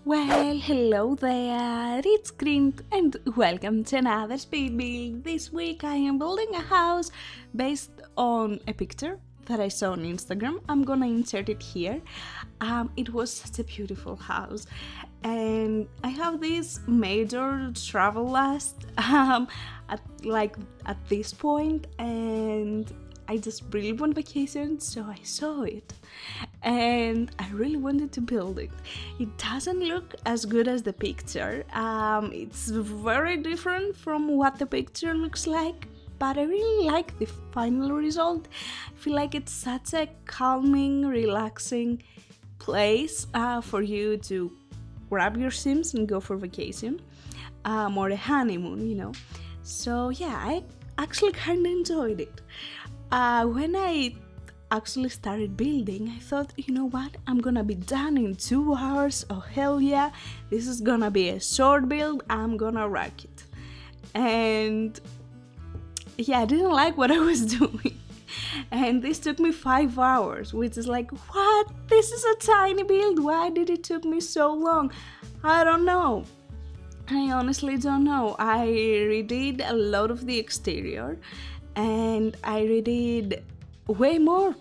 Well, hello there, it's Kriint and welcome to another speed build. This week I am building a house based on a picture that I saw on Instagram. I'm gonna insert it here. It was such a beautiful house, and I have this major travel list at this point, and I just really want vacation, so I saw it and I really wanted to build it. It doesn't look as good as the picture. It's very different from what the picture looks like, but I really like the final result. I feel like it's such a calming, relaxing place for you to grab your Sims and go for vacation, or a honeymoon, So yeah, I actually kind of enjoyed it. When I actually started building, I thought, you know what, I'm gonna be done in 2 hours. Oh hell yeah, this is gonna be a short build, I'm gonna rock it. And yeah, I didn't like what I was doing, and this took me 5 hours, which is like, what? This is a tiny build, why did it took me so long? I don't know. I honestly don't know. I redid a lot of the exterior, and I redid way more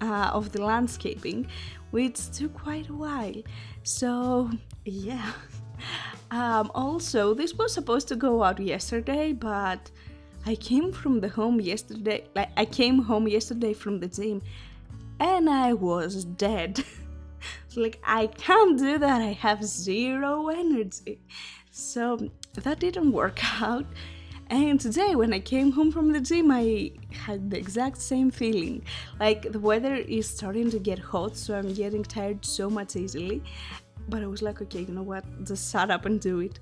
of the landscaping, which took quite a while. So yeah. Also, this was supposed to go out yesterday, but I came home yesterday from the gym, and I was dead. So like, I can't do that. I have zero energy. So that didn't work out. And today, when I came home from the gym, I had the exact same feeling. Like, the weather is starting to get hot, so I'm getting tired so much easily. But I was like, okay, you know what? Just shut up and do it.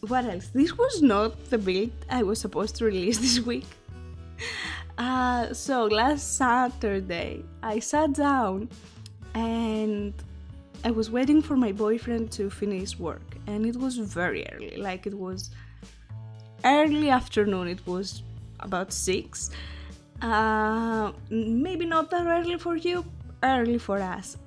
What else? This was not the build I was supposed to release this week. So last Saturday, I sat down and I was waiting for my boyfriend to finish work. And it was very early. Like, it was early afternoon. It was about 6. Maybe not that early for you, early for us.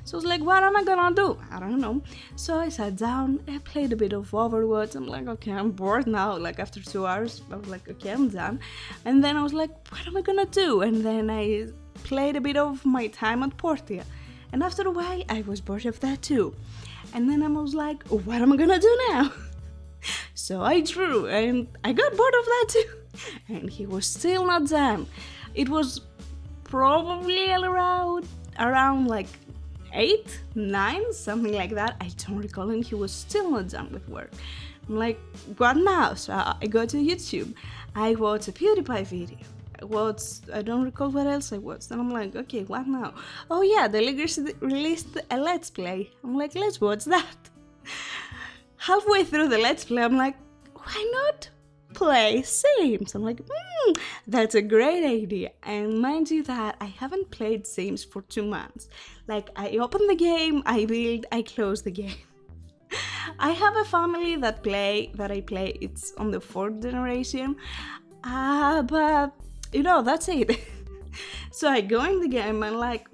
So I was like, what am I gonna do? I don't know. So I sat down, I played a bit of Overwatch. I'm like, okay, I'm bored now. Like, after 2 hours, I was like, okay, I'm done. And then I was like, what am I gonna do? And then I played a bit of my time at Portia. And after a while, I was bored of that too. And then I was like, what am I gonna do now? So I drew, and I got bored of that too. And he was still not done. It was probably around like 8, 9, something like that. I don't recall, and he was still not done with work. I'm like, what now? So I go to YouTube. I watch a PewDiePie video. I don't recall what else I watched. And I'm like, okay, what now? Oh yeah, the leaguers released a Let's Play. I'm like, let's watch that. Halfway through the Let's Play, I'm like, why not play Sims? I'm like, that's a great idea. And mind you that I haven't played Sims for 2 months. Like, I open the game, I build, I close the game. I have a family that I play, it's on the 4th generation. But, that's it. So I go in the game and like,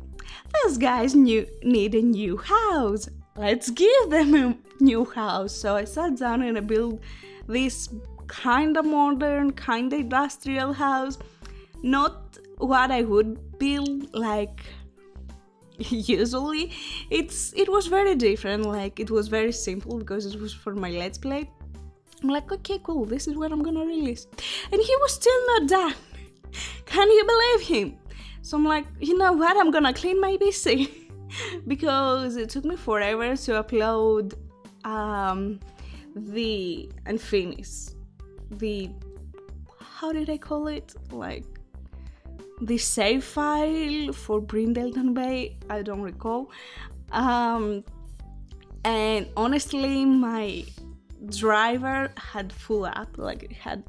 these guys need a new house. Let's give them a new house. So I sat down and I built this kind of modern, kind of industrial house. Not what I would build like usually. It was very different. Like, it was very simple because it was for my Let's Play. I'm like, okay, cool, this is what I'm gonna release. And he was still not done. Can you believe him? So I'm like, you know what, I'm gonna clean my PC. Because it took me forever to upload and finish the, how did I call it? Like, the save file for Brindleton Bay, I don't recall. And honestly, my driver had full up, like it had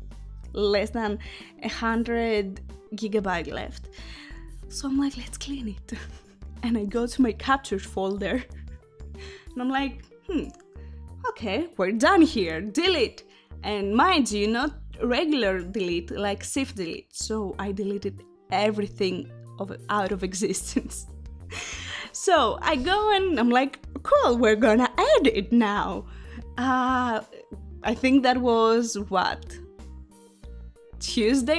less than 100 gigabyte left. So I'm like, let's clean it. And I go to my captures folder and I'm like, okay, we're done here, delete. And mind you, not regular delete, like shift delete. So I deleted everything out of existence. So I go and I'm like, cool, we're gonna edit now. I think that was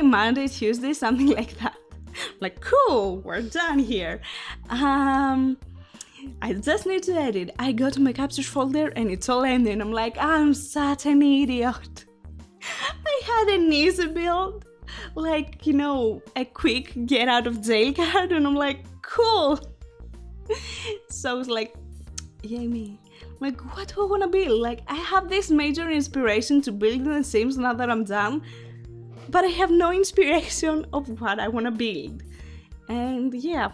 Monday, Tuesday, something like that. Like, cool, we're done here. I just need to edit. I go to my captures folder and it's all ending. I'm like, I'm such an idiot. I had an easy build, like, a quick get out of jail card, and I'm like, cool. So I was like, yay me. Like, what do I want to build? Like, I have this major inspiration to build The Sims now that I'm done, but I have no inspiration of what I want to build. And yeah,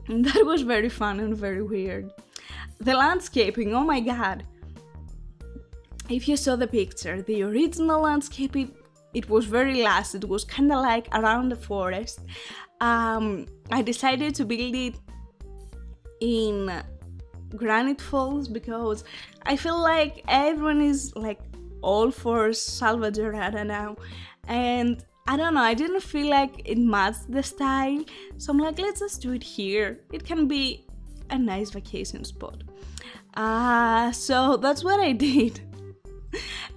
that was very fun and very weird. The landscaping, oh my god. If you saw the picture, the original landscape, it was very last. It was kind of like around the forest. I decided to build it in Granite Falls because I feel like everyone is like all for Salvadorada now, and I don't know, I didn't feel like it matched the style, so I'm like, let's just do it here. It can be a nice vacation spot. So that's what I did.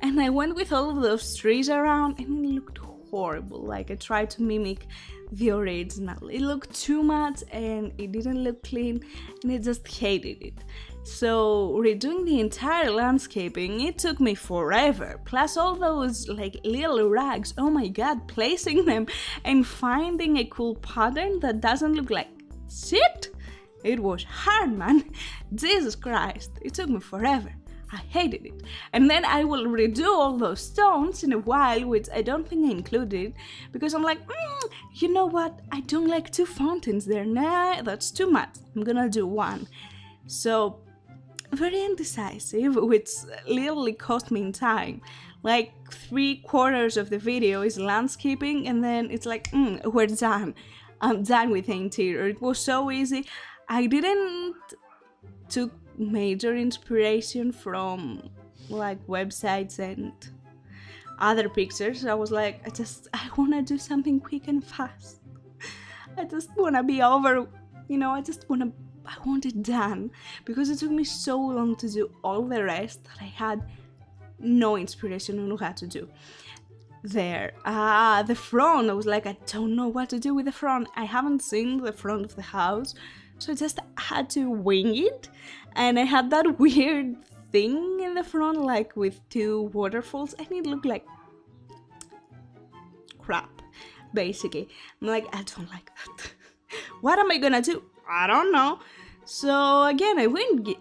And I went with all of those trees around and it looked horrible. Like, I tried to mimic the original. It looked too much and it didn't look clean and I just hated it. So redoing the entire landscaping, it took me forever. Plus all those like little rags, oh my god, placing them and finding a cool pattern that doesn't look like shit. It was hard, man. Jesus Christ, it took me forever. I hated it. And then I will redo all those stones in a while, which I don't think I included, because I'm like, you know what? I don't like 2 fountains there. Nah, that's too much. I'm gonna do 1. So, very indecisive, which literally cost me in time. Like 3/4 of the video is landscaping, and then it's like, we're done. I'm done with the interior. It was so easy. I didn't took major inspiration from like websites and other pictures. I was like, I want to do something quick and fast. I just want to be over, I want it done, because it took me so long to do all the rest that I had no inspiration on what to do there. The front, I was like, I don't know what to do with the front. I haven't seen the front of the house, so I just had to wing it. And I had that weird thing in the front, like with 2 waterfalls, and it looked like crap, basically. I'm like, I don't like that. What am I gonna do? I don't know. So again, I winged it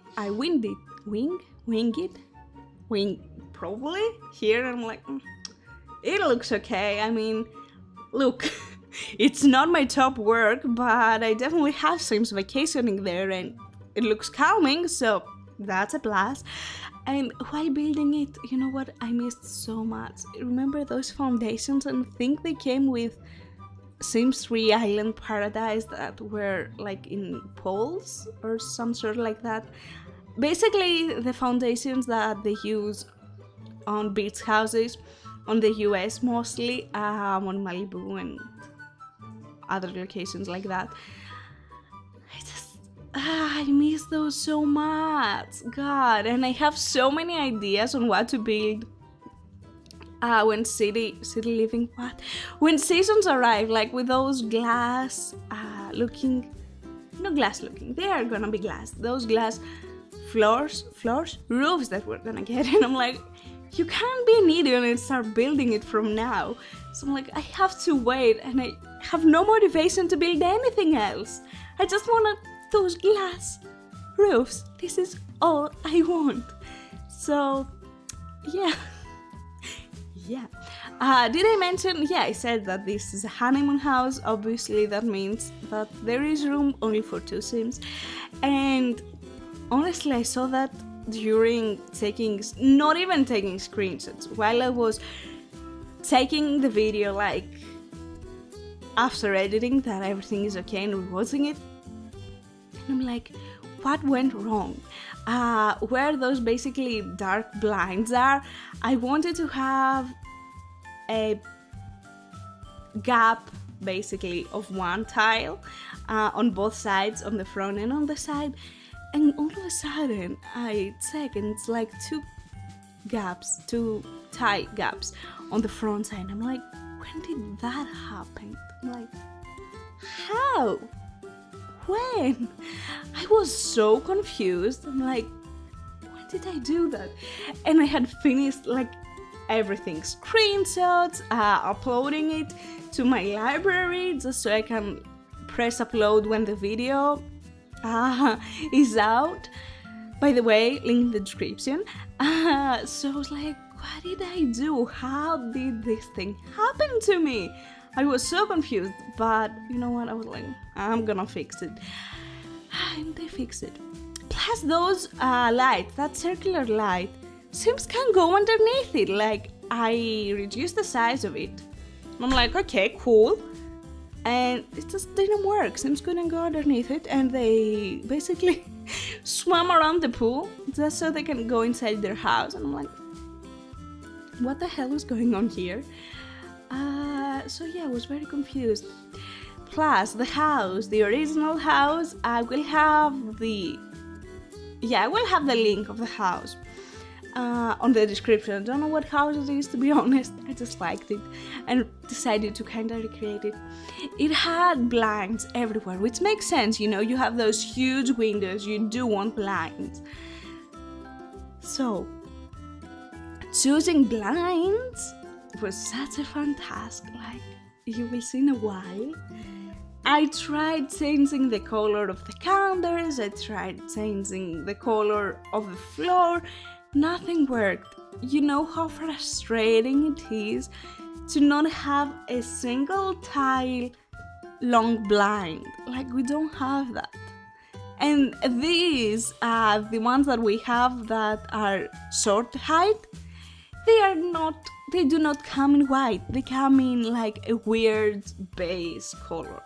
probably here. And I'm like, it looks okay. I mean, look, it's not my top work, but I definitely have Sims vacationing there and it looks calming, so that's a plus. And while building it, you know what I missed so much? Remember those foundations? And I think they came with Sims 3 Island Paradise that were like in poles or some sort like that. Basically, the foundations that they use on beach houses on the US mostly, on Malibu and other locations like that. I miss those so much, God. And I have so many ideas on what to build when city living, when seasons arrive, like with those glass looking, they are gonna be glass, those glass roofs that we're gonna get. And I'm like, you can't be an idiot and start building it from now. So I'm like, I have to wait, and I have no motivation to build anything else. I just want those glass roofs. This is all I want. So yeah. Did I mention, I said that this is a honeymoon house. Obviously that means that there is room only for 2 Sims. And honestly, I saw that during not even taking screenshots, while I was taking the video, like after editing, that everything is okay, and rewatching it. I'm like, what went wrong? Where those basically dark blinds are, I wanted to have a gap basically of one tile on both sides, on the front and on the side. And all of a sudden, I check and it's like two tie gaps on the front side. I'm like, when did that happen? I'm like, how? When? I was so confused. I'm like, when did I do that? And I had finished like everything, screenshots, uploading it to my library just so I can press upload when the video is out. By the way, link in the description. So I was like, what did I do? How did this thing happen to me? I was so confused, but you know what? I was like, I'm gonna fix it. And they fixed it. Plus those lights, that circular light, seems can go underneath it. Like, I reduced the size of it. I'm like, okay, cool. And it just didn't work. Sims couldn't go underneath it, and they basically swam around the pool just so they can go inside their house. And I'm like, what the hell is going on here? So yeah, I was very confused. Plus, the house, the original house, I will have the link of the house on the description. I don't know what house it is, to be honest. I just liked it and decided to kind of recreate it. It had blinds everywhere, which makes sense, you know, you have those huge windows, you do want blinds. So, choosing blinds was such a fun task, like you will see in a while. I tried changing the color of the counters, I tried changing the color of the floor, nothing worked. You know how frustrating it is to not have a single tile long blind. Like, we don't have that. And these, the ones that we have that are short height, they do not come in white. They come in like a weird beige color.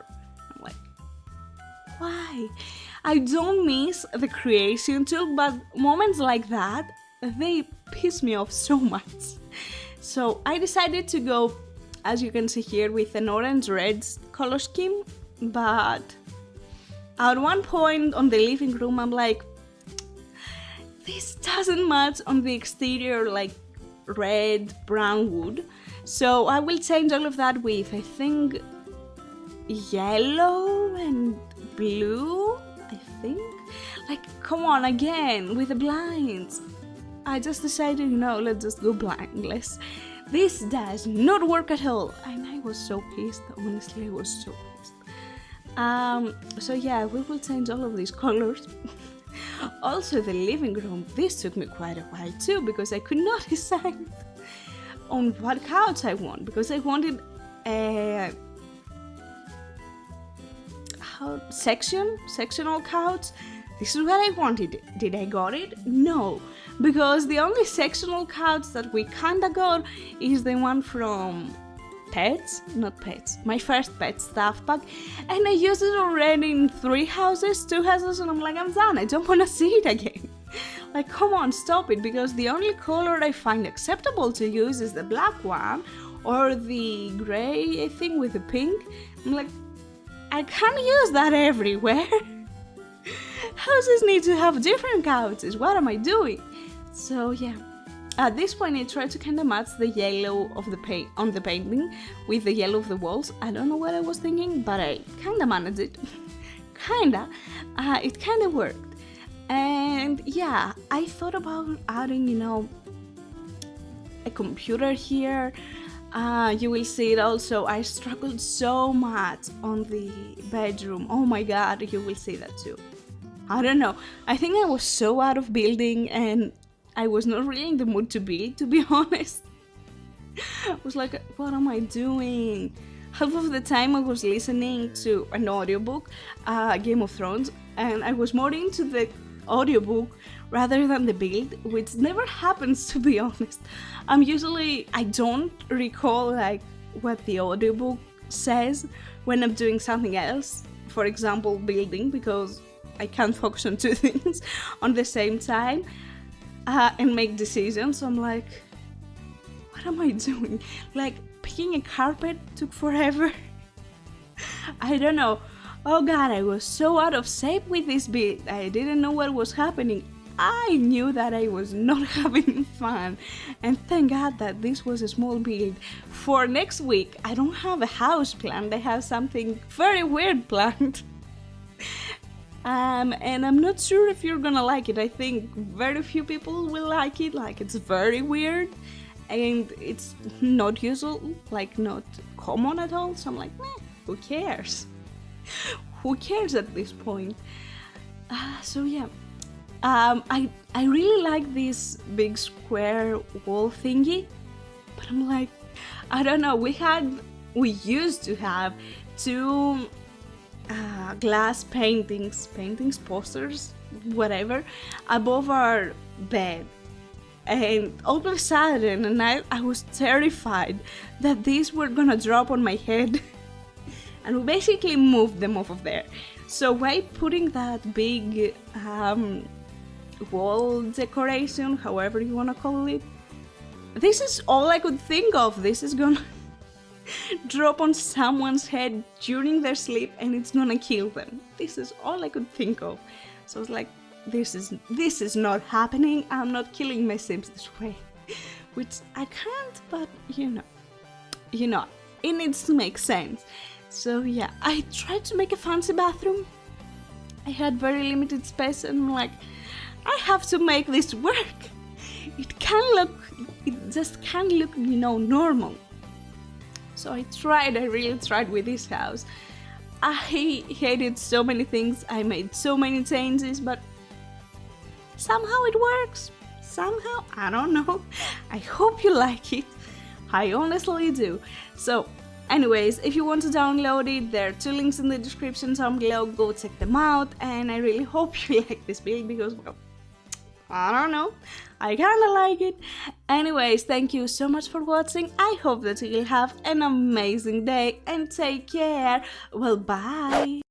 I'm like, why? I don't miss the creation tool, but moments like that, they piss me off so much. So I decided to go, as you can see here, with an orange-red color scheme, but at one point on the living room, I'm like, this doesn't match on the exterior, like red, brown wood. So I will change all of that with, I think, yellow and blue, I think. Like, come on, again, with the blinds. I just decided, you know, let's just go blindless. This does not work at all. And I was so pissed, honestly, I was so pissed. So yeah, we will change all of these colors. Also, the living room, this took me quite a while too, because I could not decide on what couch I want, because I wanted a sectional couch. This is what I wanted. Did I got it? No, because the only sectional couch that we kinda got is the one from my first pet stuff pack, and I used it already in 2 houses, and I'm like, I'm done, I don't want to see it again. Like, come on, stop it, because the only color I find acceptable to use is the black one, or the grey, I think, with the pink. I'm like, I can't use that everywhere. Houses need to have different couches, what am I doing? So yeah. At this point, I tried to kind of match the yellow of the paint on the painting with the yellow of the walls. I don't know what I was thinking, but I kind of managed it. It kind of worked. And yeah, I thought about adding, you know, a computer here. You will see it also. I struggled so much on the bedroom. Oh my god, you will see that too. I don't know. I think I was so out of building, and I was not really in the mood to build, to be honest. I was like, what am I doing? Half of the time I was listening to an audiobook, Game of Thrones, and I was more into the audiobook rather than the build, which never happens, to be honest. I don't recall like what the audiobook says when I'm doing something else, for example building, because I can't focus on 2 things on the same time. And make decisions. So I'm like, what am I doing? Like, picking a carpet took forever. I don't know. Oh god, I was so out of shape with this build. I didn't know what was happening. I knew that I was not having fun. And thank god that this was a small build. For next week, I don't have a house planned. I have something very weird planned. And I'm not sure if you're gonna like it. I think very few people will like it. Like, it's very weird. And it's not usual, like not common at all. So I'm like, meh, who cares? Who cares at this point? So yeah, I really like this big square wall thingy, but I'm like, I don't know. We used to have two glass paintings, posters, whatever, above our bed. And all of a sudden, and I was terrified that these were gonna drop on my head. And we basically moved them off of there. So by putting that big wall decoration, however you wanna call it, this is all I could think of. This is gonna drop on someone's head during their sleep and it's gonna kill them. This is all I could think of. So I was like, this is not happening. I'm not killing my Sims this way. Which I can't, but you know, it needs to make sense. So yeah, I tried to make a fancy bathroom. I had very limited space and I'm like, I have to make this work. It just can't look, normal. So I really tried with this house. I hated so many things, I made so many changes, but somehow it works. Somehow, I don't know. I hope you like it. I honestly do. So anyways, if you want to download it, there are 2 links in the description down below. Go check them out, and I really hope you like this build because, well, I don't know, I kinda like it. Anyways, thank you so much for watching. I hope that you will have an amazing day and take care. Well, bye.